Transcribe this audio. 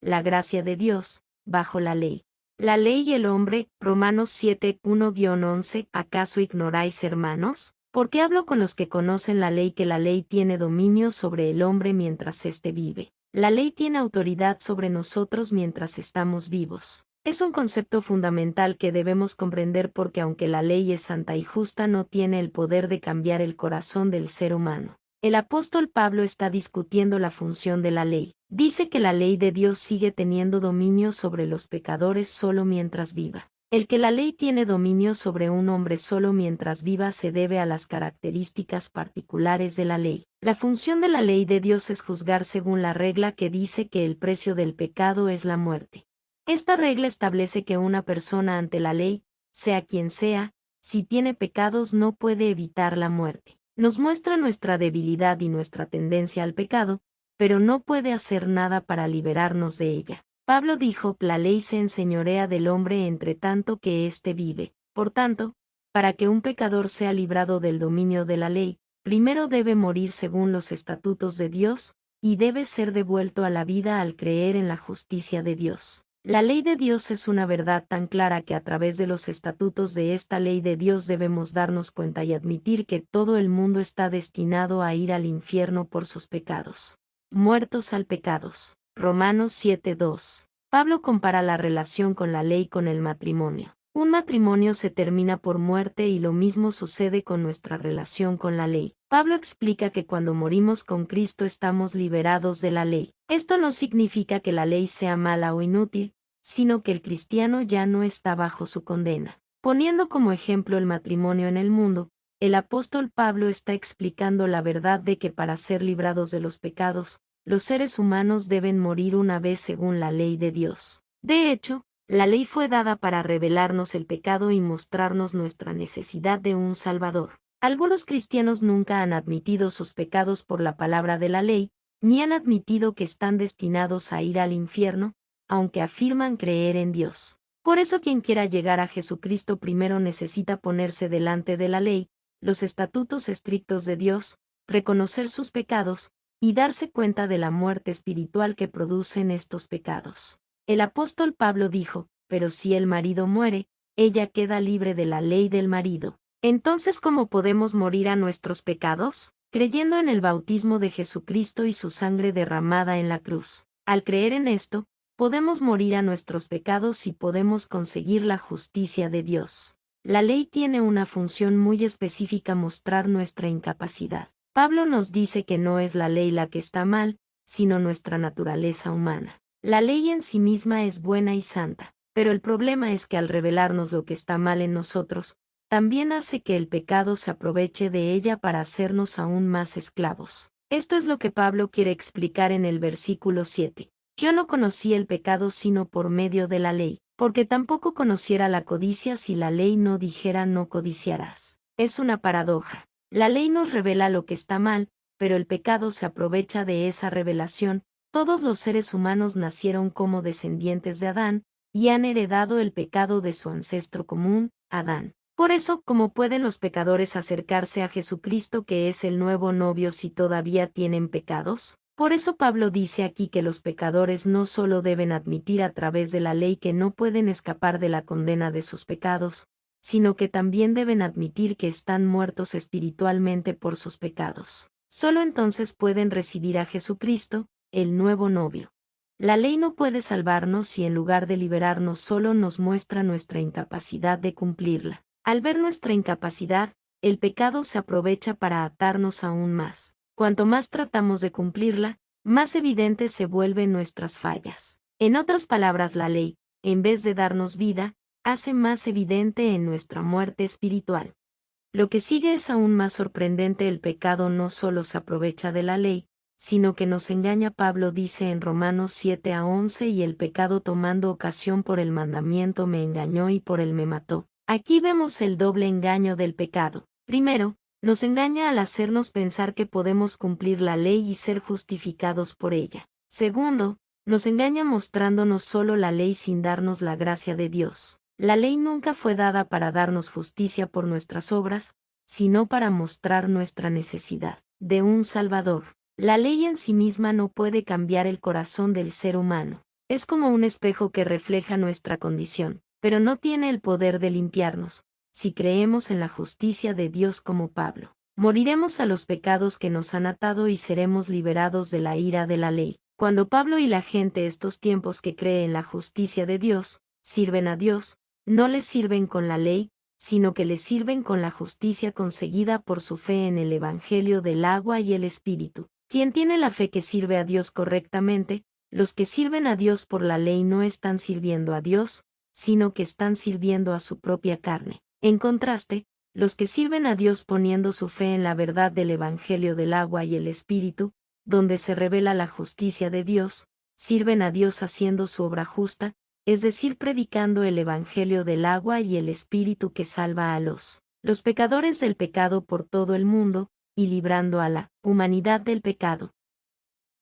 la gracia de Dios, bajo la ley. La ley y el hombre, Romanos 7, 1-11. ¿Acaso ignoráis, hermanos? Porque hablo con los que conocen la ley que la ley tiene dominio sobre el hombre mientras éste vive. La ley tiene autoridad sobre nosotros mientras estamos vivos. Es un concepto fundamental que debemos comprender porque aunque la ley es santa y justa no tiene el poder de cambiar el corazón del ser humano. El apóstol Pablo está discutiendo la función de la ley. Dice que la ley de Dios sigue teniendo dominio sobre los pecadores solo mientras viva. El que la ley tiene dominio sobre un hombre solo mientras viva se debe a las características particulares de la ley. La función de la ley de Dios es juzgar según la regla que dice que el precio del pecado es la muerte. Esta regla establece que una persona ante la ley, sea quien sea, si tiene pecados no puede evitar la muerte. Nos muestra nuestra debilidad y nuestra tendencia al pecado, pero no puede hacer nada para liberarnos de ella. Pablo dijo: la ley se enseñorea del hombre entre tanto que éste vive. Por tanto, para que un pecador sea librado del dominio de la ley, primero debe morir según los estatutos de Dios, y debe ser devuelto a la vida al creer en la justicia de Dios. La ley de Dios es una verdad tan clara que a través de los estatutos de esta ley de Dios debemos darnos cuenta y admitir que todo el mundo está destinado a ir al infierno por sus pecados. Muertos al pecados. Romanos 7:2. Pablo compara la relación con la ley con el matrimonio. Un matrimonio se termina por muerte y lo mismo sucede con nuestra relación con la ley. Pablo explica que cuando morimos con Cristo estamos liberados de la ley. Esto no significa que la ley sea mala o inútil, sino que el cristiano ya no está bajo su condena. Poniendo como ejemplo el matrimonio en el mundo, el apóstol Pablo está explicando la verdad de que para ser librados de los pecados, los seres humanos deben morir una vez según la ley de Dios. De hecho, la ley fue dada para revelarnos el pecado y mostrarnos nuestra necesidad de un Salvador. Algunos cristianos nunca han admitido sus pecados por la palabra de la ley, ni han admitido que están destinados a ir al infierno, aunque afirman creer en Dios. Por eso quien quiera llegar a Jesucristo primero necesita ponerse delante de la ley, los estatutos estrictos de Dios, reconocer sus pecados, y darse cuenta de la muerte espiritual que producen estos pecados. El apóstol Pablo dijo: pero si el marido muere, ella queda libre de la ley del marido. Entonces, ¿cómo podemos morir a nuestros pecados? Creyendo en el bautismo de Jesucristo y su sangre derramada en la cruz. Al creer en esto, podemos morir a nuestros pecados y podemos conseguir la justicia de Dios. La ley tiene una función muy específica: mostrar nuestra incapacidad. Pablo nos dice que no es la ley la que está mal, sino nuestra naturaleza humana. La ley en sí misma es buena y santa, pero el problema es que al revelarnos lo que está mal en nosotros, también hace que el pecado se aproveche de ella para hacernos aún más esclavos. Esto es lo que Pablo quiere explicar en el versículo 7. Yo no conocí el pecado sino por medio de la ley, porque tampoco conociera la codicia si la ley no dijera no codiciarás. Es una paradoja. La ley nos revela lo que está mal, pero el pecado se aprovecha de esa revelación. Todos los seres humanos nacieron como descendientes de Adán, y han heredado el pecado de su ancestro común, Adán. Por eso, ¿cómo pueden los pecadores acercarse a Jesucristo, que es el nuevo novio, si todavía tienen pecados? Por eso Pablo dice aquí que los pecadores no solo deben admitir a través de la ley que no pueden escapar de la condena de sus pecados, sino que también deben admitir que están muertos espiritualmente por sus pecados. Solo entonces pueden recibir a Jesucristo, el nuevo novio. La ley no puede salvarnos si en lugar de liberarnos solo nos muestra nuestra incapacidad de cumplirla. Al ver nuestra incapacidad, el pecado se aprovecha para atarnos aún más. Cuanto más tratamos de cumplirla, más evidentes se vuelven nuestras fallas. En otras palabras, la ley, en vez de darnos vida, hace más evidente en nuestra muerte espiritual. Lo que sigue es aún más sorprendente: el pecado no solo se aprovecha de la ley, sino que nos engaña. Pablo dice en Romanos 7-11: y el pecado tomando ocasión por el mandamiento me engañó y por él me mató. Aquí vemos el doble engaño del pecado. Primero, nos engaña al hacernos pensar que podemos cumplir la ley y ser justificados por ella. Segundo, nos engaña mostrándonos solo la ley sin darnos la gracia de Dios. La ley nunca fue dada para darnos justicia por nuestras obras, sino para mostrar nuestra necesidad de un Salvador. La ley en sí misma no puede cambiar el corazón del ser humano. Es como un espejo que refleja nuestra condición, pero no tiene el poder de limpiarnos. Si creemos en la justicia de Dios como Pablo, moriremos a los pecados que nos han atado y seremos liberados de la ira de la ley. Cuando Pablo y la gente estos tiempos que cree en la justicia de Dios, sirven a Dios, no le sirven con la ley, sino que le sirven con la justicia conseguida por su fe en el Evangelio del agua y el Espíritu. Quien tiene la fe que sirve a Dios correctamente, los que sirven a Dios por la ley no están sirviendo a Dios, sino que están sirviendo a su propia carne. En contraste, los que sirven a Dios poniendo su fe en la verdad del Evangelio del agua y el Espíritu, donde se revela la justicia de Dios, sirven a Dios haciendo su obra justa, es decir, predicando el Evangelio del agua y el Espíritu que salva a los pecadores del pecado por todo el mundo, y librando a la humanidad del pecado.